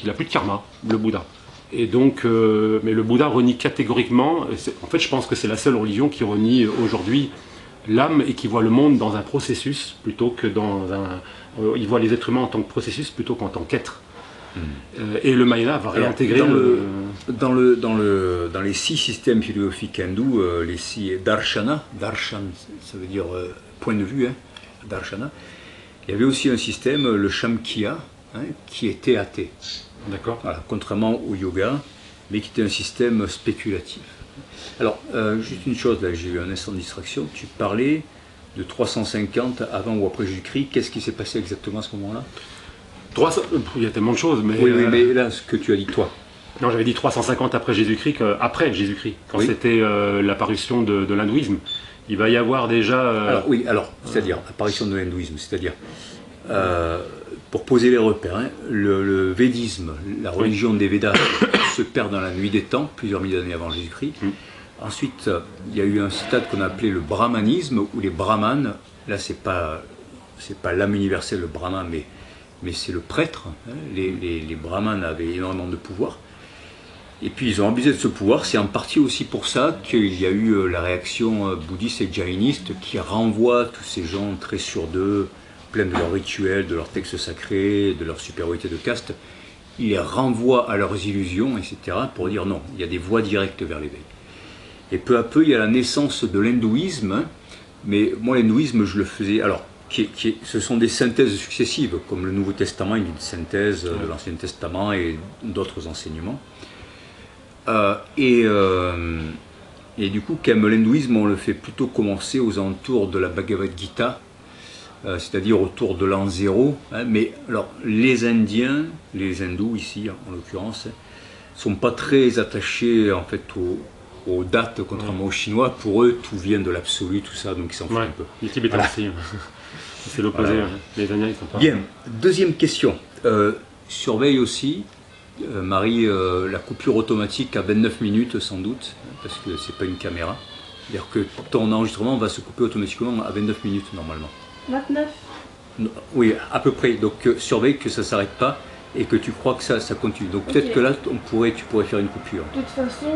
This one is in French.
Il n'a plus de karma, le Bouddha. Et donc, mais le Bouddha renie catégoriquement, en fait je pense que c'est la seule religion qui renie aujourd'hui l'âme et qui voit le monde dans un processus plutôt que dans un... il voit les êtres humains en tant que processus plutôt qu'en tant qu'être. Et le Mahayana va réintégrer dans les 6 systèmes philosophiques hindous, les 6 darshan, ça veut dire point de vue, hein, darshana, il y avait aussi un système, le Shamkhya, hein, qui était athée. D'accord. Voilà, contrairement au yoga, mais qui était un système spéculatif. Alors, juste une chose, là, j'ai eu un instant de distraction. Tu parlais de 350 avant ou après Jésus-Christ. Qu'est-ce qui s'est passé exactement à ce moment-là? Il y a tellement de choses, mais... Oui, mais là, ce que tu as dit, toi. Non, j'avais dit 350 après Jésus-Christ, quand c'était l'apparition de l'hindouisme. Il va y avoir déjà... c'est-à-dire, apparition de l'hindouisme, c'est-à-dire... pour poser les repères, hein, le védisme, la religion des Védas se perd dans la nuit des temps, plusieurs milliers d'années avant Jésus-Christ. Ensuite, il y a eu un stade qu'on a appelé le brahmanisme, où les brahmanes, là c'est pas l'âme universelle, le brahman, mais c'est le prêtre. Hein, les brahmanes avaient énormément de pouvoir. Et puis ils ont abusé de ce pouvoir, c'est en partie aussi pour ça qu'il y a eu la réaction bouddhiste et jainiste qui renvoie tous ces gens très sûrs d'eux, pleins de leurs rituels, de leurs textes sacrés, de leur supériorité de caste, il les renvoie à leurs illusions, etc., pour dire non, il y a des voies directes vers l'éveil. Et peu à peu, il y a la naissance de l'hindouisme, hein, mais moi l'hindouisme, je le faisais, alors, ce sont des synthèses successives, comme le Nouveau Testament est une synthèse de l'Ancien Testament et d'autres enseignements. Et du coup, comme l'hindouisme, on le fait plutôt commencer aux alentours de la Bhagavad Gita, c'est-à-dire autour de l'an 0, hein, mais alors les Indiens, les hindous ici en l'occurrence, sont pas très attachés en fait aux dates, contrairement aux Chinois. Pour eux, tout vient de l'absolu, tout ça, donc ils s'en foutent un peu. Les Tibétains aussi, c'est l'opposé, voilà. Les Indiens ils sont pas... Bien, deuxième question, surveille aussi, Marie, la coupure automatique à 29 minutes sans doute, parce que c'est pas une caméra, c'est-à-dire que ton enregistrement va se couper automatiquement à 29 minutes normalement. 29. Oui, à peu près. Donc surveille que ça ne s'arrête pas et que tu crois que ça continue. Donc peut-être que là, tu pourrais faire une coupure. De toute façon,